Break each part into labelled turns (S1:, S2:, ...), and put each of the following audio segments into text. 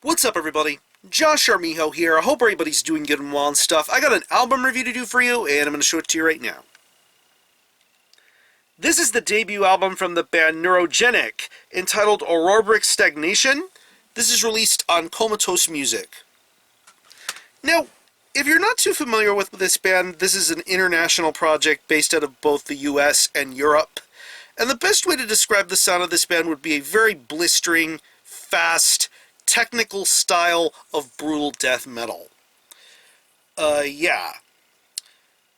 S1: What's up, everybody? Josh Armijo here. I hope everybody's doing good and well and stuff. I got an album review to do for you, and I'm going to show it to you right now. This is the debut album from the band Neurogenic, entitled Ouroboric Stagnation. This is released on Comatose Music. Now, if you're not too familiar with this band, this is an international project based out of both the US and Europe. And the best way to describe the sound of this band would be a very blistering, fast, technical style of brutal death metal. Yeah.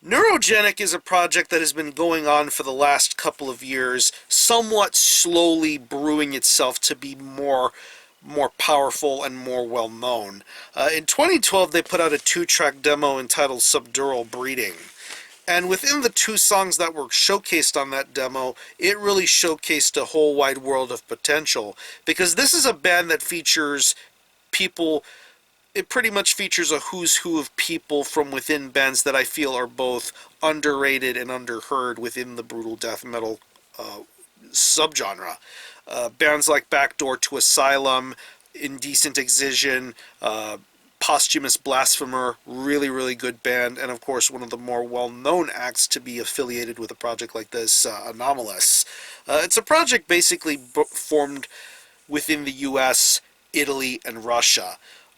S1: Neurogenic is a project that has been going on for the last couple of years, somewhat slowly brewing itself to be more powerful and more well-known. In 2012, they put out a 2-track demo entitled Subdural Breeding. And within the 2 songs that were showcased on that demo, it really showcased a whole wide world of potential. Because this is a band that features people, it pretty much features a who's who of people from within bands that I feel are both underrated and underheard within the brutal death metal subgenre. Bands like Backdoor to Asylum, Indecent Excision, Posthumous Blasphemer, really good band, and of course one of the more well-known acts to be affiliated with a project like this, Anomalous. It's a project basically formed within the US, Italy, and Russia.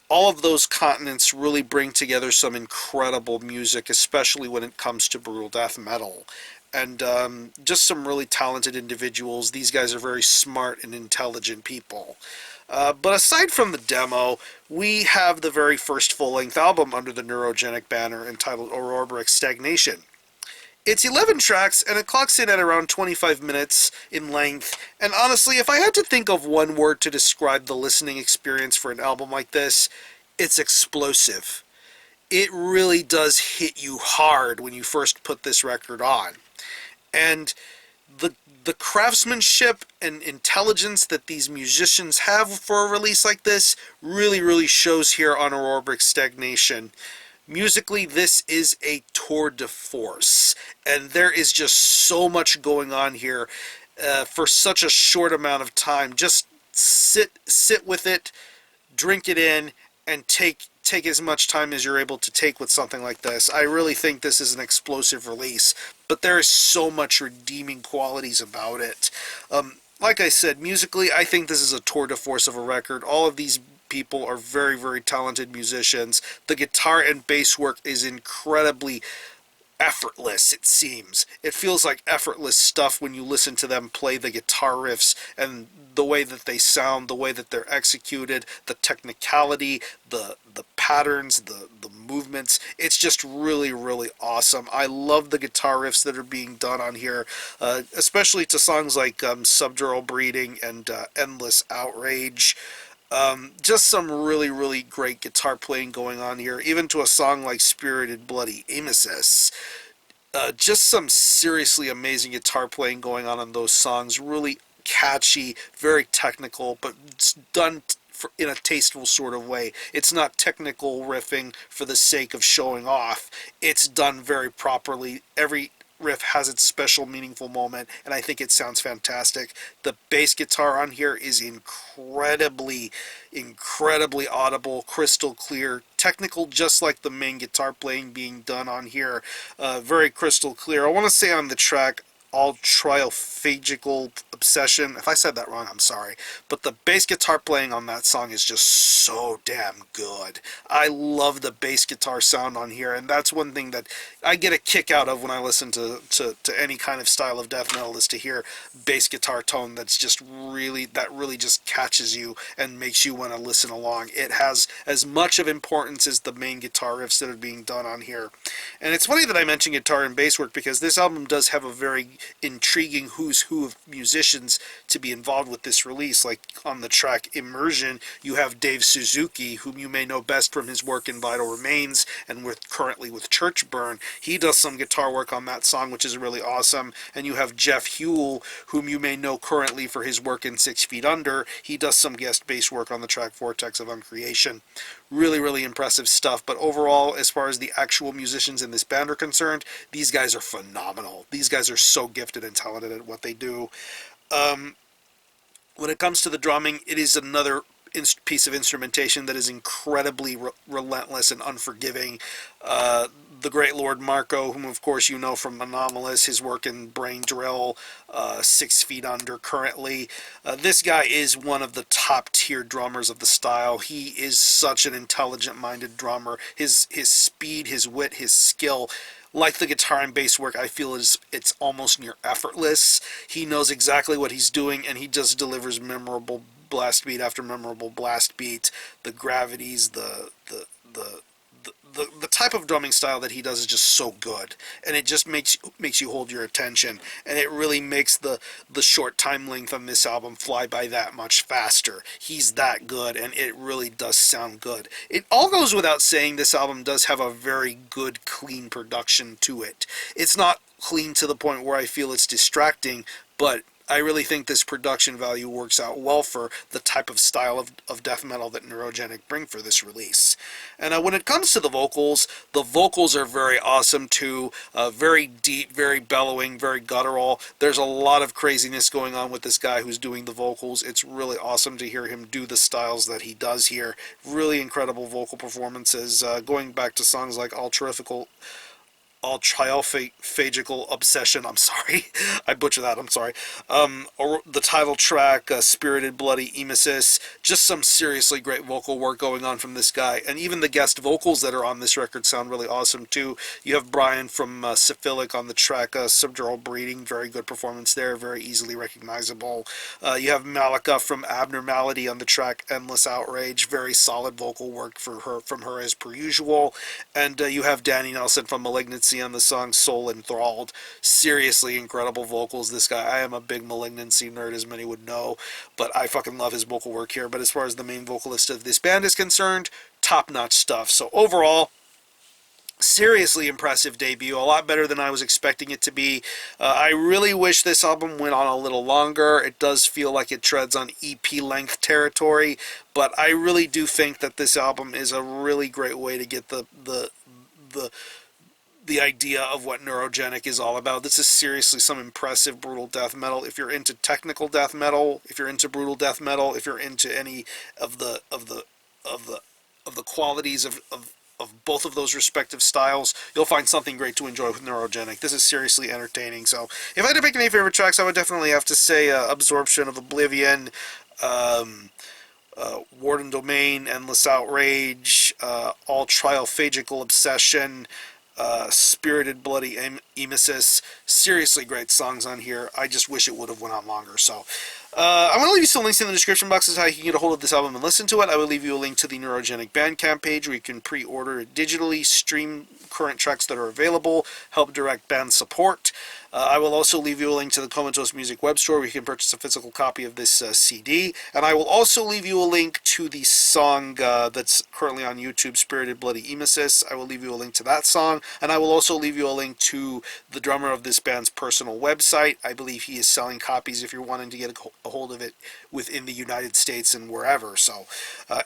S1: All of those continents really bring together some incredible music, especially when it comes to brutal death metal. And just some really talented individuals. These guys are very smart and intelligent people. But aside from the demo, we have the very first full-length album under the Neurogenic banner entitled Ouroboric Stagnation. It's 11 tracks, and it clocks in at around 25 minutes in length. And honestly, if I had to think of one word to describe the listening experience for an album like this, it's explosive. It really does hit you hard when you first put this record on. And the craftsmanship and intelligence that these musicians have for a release like this really shows here on Ouroboric Stagnation. Musically, this is a tour de force, and there is just so much going on here for such a short amount of time. Just sit with it, drink it in, and take as much time as you're able to take with something like this. I really think this is an explosive release, but there is so much redeeming qualities about it. Like I said, musically, I think this is a tour de force of a record. All of these people are very talented musicians. The guitar and bass work is incredibly effortless, it seems. It feels like effortless stuff when you listen to them play the guitar riffs, and the way that they sound, the way that they're executed, the technicality, the patterns, the movements. It's just really awesome. I love the guitar riffs that are being done on here, especially to songs like Subdural Breeding and Endless Outrage. Just some really great guitar playing going on here, even to a song like Spirited Bloody Emesis. Just some seriously amazing guitar playing going on those songs. Really catchy, very technical, but it's done in a tasteful sort of way. It's not technical riffing for the sake of showing off. It's done very properly. Every riff has its special meaningful moment, and I think it sounds fantastic. The bass guitar on here is incredibly audible, crystal clear, technical, just like the main guitar playing being done on here. Very crystal clear. I want to say on the track All Triophagical Obsession. If I said that wrong, I'm sorry. But the bass guitar playing on that song is just so damn good. I love the bass guitar sound on here, and that's one thing that I get a kick out of when I listen to any kind of style of death metal, is to hear bass guitar tone that's just really just catches you and makes you want to listen along. It has as much of importance as the main guitar riffs that are being done on here. And it's funny that I mentioned guitar and bass work, because this album does have a very intriguing who's who of musicians to be involved with this release. Like on the track Immersion, you have Dave Suzuki, whom you may know best from his work in Vital Remains and currently with Church Burn. He does some guitar work on that song, which is really awesome. And you have Jeff Huell, whom you may know currently for his work in 6 Feet Under. He does some guest bass work on the track Vortex of Uncreation. Really impressive stuff. But overall, as far as the actual musicians in this band are concerned, these guys are phenomenal. These guys are so gifted and talented at what they do. When it comes to the drumming, it is another piece of instrumentation that is incredibly relentless and unforgiving. The great Lord Marco, whom of course you know from Anomalous, his work in Brain Drill, 6 Feet Under currently. This guy is one of the top tier drummers of the style. He is such an intelligent minded drummer. His speed, his wit, his skill, like the guitar and bass work, I feel it's almost near effortless. He knows exactly what he's doing, and he just delivers memorable blast beat after memorable blast beat. The gravities, the type of drumming style that he does is just so good, and it just makes you hold your attention, and it really makes the short time length on this album fly by that much faster. He's that good, and it really does sound good. It all goes without saying, this album does have a very good, clean production to it. It's not clean to the point where I feel it's distracting, but I really think this production value works out well for the type of style of death metal that Neurogenic bring for this release. And when it comes to the vocals are very awesome too. Very deep, very bellowing, very guttural. There's a lot of craziness going on with this guy who's doing the vocals. It's really awesome to hear him do the styles that he does here. Really incredible vocal performances, going back to songs like All Triophagical Obsession, I'm sorry, I butchered that, I'm sorry. Or the title track, Spirited Bloody Emesis, just some seriously great vocal work going on from this guy, and even the guest vocals that are on this record sound really awesome too. You have Brian from Syphilic on the track, Subdural Breeding, very good performance there, very easily recognizable. You have Malika from Abnormality on the track, Endless Outrage, very solid vocal work from her as per usual, and you have Danny Nelson from Malignancy on the song Soul Enthralled. Seriously incredible vocals. This guy, I am a big Malignancy nerd, as many would know, but I fucking love his vocal work here. But as far as the main vocalist of this band is concerned, top-notch stuff. So overall, seriously impressive debut, a lot better than I was expecting it to be. I really wish this album went on a little longer. It does feel like it treads on EP length territory, but I really do think that this album is a really great way to get the idea of what Neurogenic is all about. This is seriously some impressive brutal death metal. If you're into technical death metal, if you're into brutal death metal, if you're into any of the qualities of both of those respective styles, you'll find something great to enjoy with Neurogenic. This is seriously entertaining. So if I had to pick any favorite tracks, I would definitely have to say Absorption of Oblivion, Warden Domain, Endless Outrage, All Triophagical Obsession, Spirited Bloody Emesis. Seriously great songs on here. I just wish it would have went on longer. So I'm going to leave you some links in the description box as to how you can get a hold of this album and listen to it. I will leave you a link to the Neurogenic Bandcamp page where you can pre-order it digitally, stream current tracks that are available, help direct band support. I will also leave you a link to the Comatose Music web store where you can purchase a physical copy of this CD. And I will also leave you a link to the song that's currently on YouTube, Spirited Bloody Emesis. I will leave you a link to that song. And I will also leave you a link to the drummer of this band's personal website. I believe he is selling copies if you're wanting to get a hold of it within the United States and wherever. So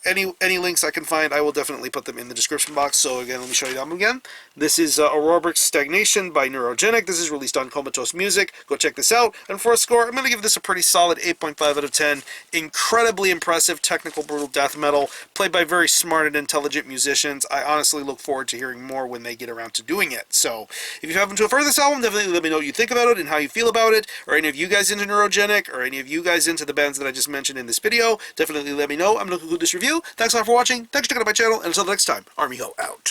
S1: any links I can find, I will definitely put them in the description box. So again, let me show you the album again. This is Ouroboric Stagnation by Neurogenic. This is released on Comatose Music. Go check this out. And for a score, I'm going to give this a pretty solid 8.5 out of 10. Incredibly impressive technical brutal death metal, played by very smart and intelligent musicians. I honestly look forward to hearing more when they get around to doing it. So if you happen to have heard this album, definitely let me know what you think about it and how you feel about it, or any of you guys into Neurogenic, or any of you guys into the bands that I just mentioned in this video. Definitely let me know. I'm going to conclude this review. Thanks a lot for watching. Thanks for checking out my channel, and until the next time, Army Ho out.